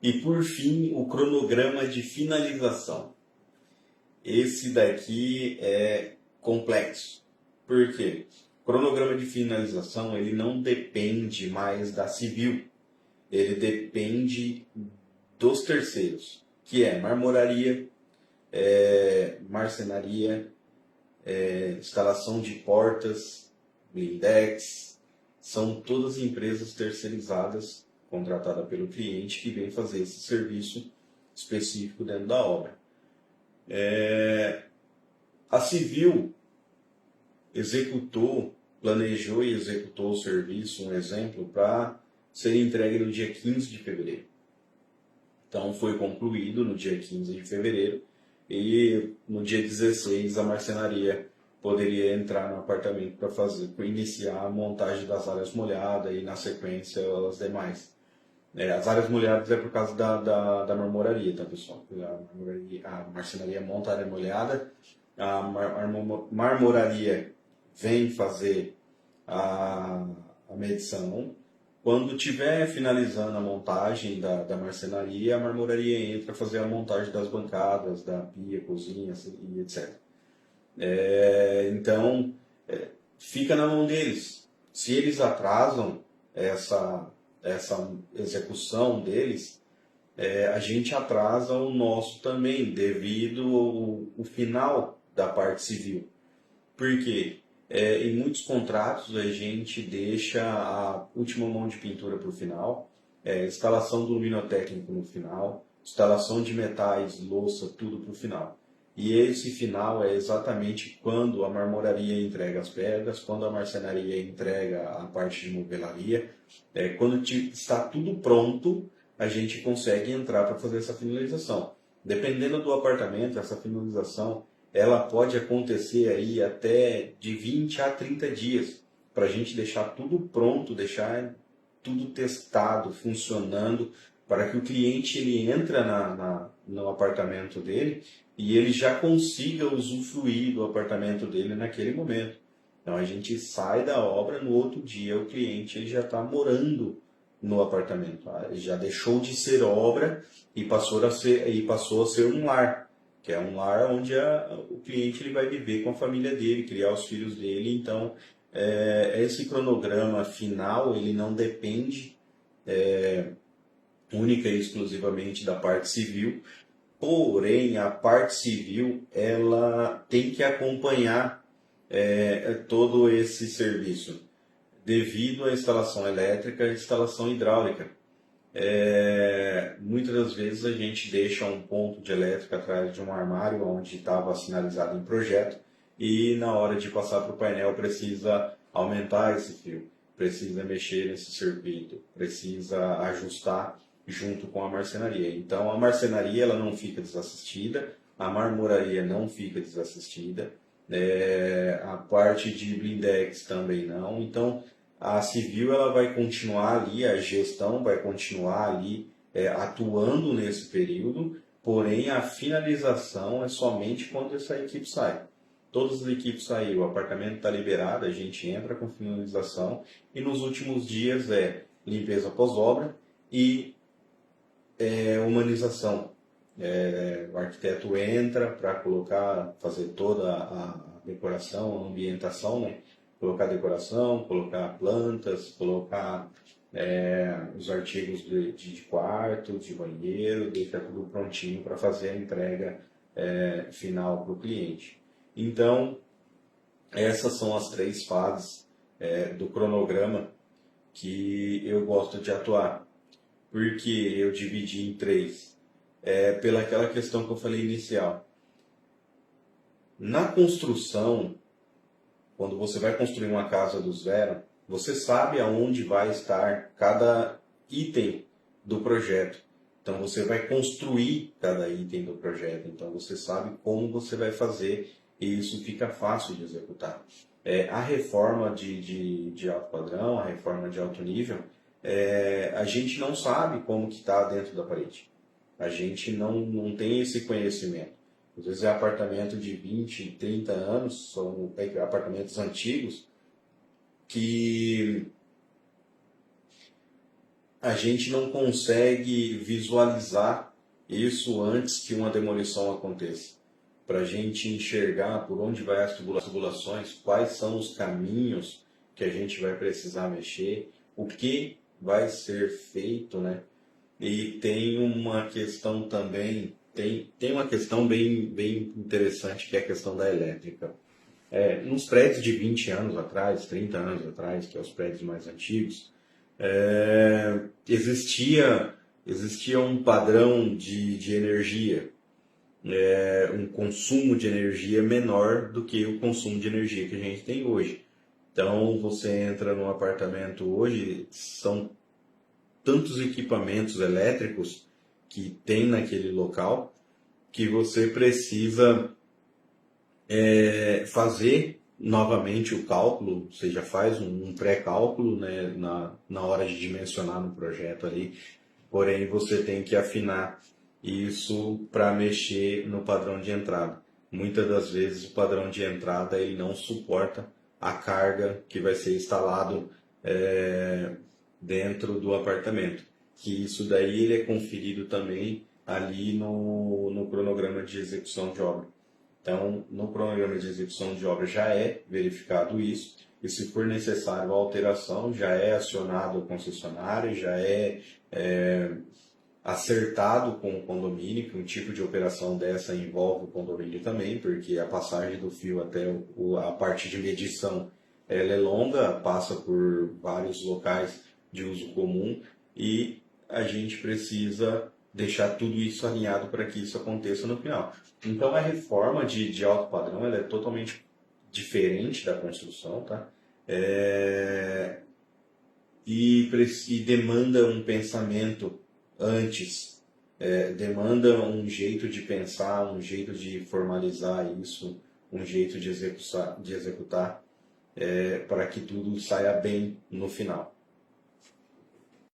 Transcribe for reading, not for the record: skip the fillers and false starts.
E por fim, o cronograma de finalização. Esse daqui é complexo. Por quê? O cronograma de finalização ele não depende mais da civil, ele depende dos terceiros, que é marmoraria, marcenaria, instalação de portas, blindex, são todas empresas terceirizadas contratadas pelo cliente que vem fazer esse serviço específico dentro da obra. A civil executou, planejou e executou o serviço, um exemplo, para ser entregue no dia 15 de fevereiro. Então foi concluído no dia 15 de fevereiro e no dia 16 a marcenaria poderia entrar no apartamento para iniciar a montagem das áreas molhadas e na sequência as demais. As áreas molhadas é por causa da marmoraria, tá pessoal? A marcenaria monta a área molhada, a marmoraria vem fazer a medição. Quando tiver finalizando a montagem da marcenaria, a marmoraria entra a fazer a montagem das bancadas, da pia, cozinha e etc. Então, fica na mão deles. Se eles atrasam essa execução deles, a gente atrasa o nosso também, devido ao final da parte civil. Por quê? Em muitos contratos a gente deixa a última mão de pintura para o final, instalação do luminotécnico no final, instalação de metais, louça, tudo para o final. E esse final é exatamente quando a marmoraria entrega as pedras, quando a marcenaria entrega a parte de movelaria. Quando está tudo pronto, a gente consegue entrar para fazer essa finalização. Dependendo do apartamento, essa finalização ela pode acontecer aí até de 20 a 30 dias, para a gente deixar tudo pronto, deixar tudo testado, funcionando, para que o cliente ele entra no apartamento dele e ele já consiga usufruir do apartamento dele naquele momento. Então a gente sai da obra, no outro dia o cliente ele já está morando no apartamento. Ele já deixou de ser obra e passou a ser um lar, que é um lar onde o cliente ele vai viver com a família dele, criar os filhos dele. Então, esse cronograma final ele não depende única e exclusivamente da parte civil, porém a parte civil ela tem que acompanhar todo esse serviço, devido à instalação elétrica e instalação hidráulica. Muitas das vezes a gente deixa um ponto de elétrica atrás de um armário onde estava sinalizado em projeto e na hora de passar para o painel precisa aumentar esse fio, precisa mexer nesse circuito, precisa ajustar junto com a marcenaria. Então a marcenaria ela não fica desassistida, a marmoraria não fica desassistida, a parte de blindex também não. Então a civil ela vai continuar ali, a gestão vai continuar ali atuando nesse período, porém a finalização é somente quando essa equipe sai. Todas as equipes saíram, o apartamento está liberado, a gente entra com finalização e nos últimos dias limpeza pós-obra e humanização. O arquiteto entra para fazer toda a decoração, a ambientação, né? Colocar decoração, colocar plantas, colocar os artigos de quarto, de banheiro, deixar tudo prontinho para fazer a entrega final para o cliente. Então, essas são as 3 fases do cronograma que eu gosto de atuar. Porque eu dividi em 3? Pela aquela questão que eu falei inicial. Na construção, quando você vai construir uma casa do zero, você sabe aonde vai estar cada item do projeto. Então você vai construir cada item do projeto. Então você sabe como você vai fazer e isso fica fácil de executar. A reforma de alto padrão, a reforma de alto nível, a gente não sabe como que está dentro da parede. A gente não tem esse conhecimento. Às vezes é apartamento de 20, 30 anos, são apartamentos antigos, que a gente não consegue visualizar isso antes que uma demolição aconteça. Para a gente enxergar por onde vai as tubulações, quais são os caminhos que a gente vai precisar mexer, o que vai ser feito, né? E tem uma questão também, tem uma questão bem interessante, que é a questão da elétrica. Nos prédios de 20 anos atrás, 30 anos atrás, que são os prédios mais antigos, existia um padrão de energia, um consumo de energia menor do que o consumo de energia que a gente tem hoje. Então, você entra num apartamento hoje, são tantos equipamentos elétricos que tem naquele local que você precisa fazer novamente o cálculo. Você já faz um pré-cálculo, né, na hora de dimensionar no projeto ali, porém você tem que afinar isso para mexer no padrão de entrada. Muitas das vezes o padrão de entrada ele não suporta a carga que vai ser instalado dentro do apartamento. Que isso daí ele é conferido também ali no cronograma de execução de obra. Então, no cronograma de execução de obra já é verificado isso, e se for necessário a alteração, já é acionado o concessionário, já acertado com o condomínio, que um tipo de operação dessa envolve o condomínio também, porque a passagem do fio até a parte de medição ela é longa, passa por vários locais de uso comum, e a gente precisa deixar tudo isso alinhado para que isso aconteça no final. Então a reforma de alto padrão ela é totalmente diferente da construção, tá? E demanda um pensamento antes, demanda um jeito de pensar, um jeito de formalizar isso, um jeito de executar para que tudo saia bem no final.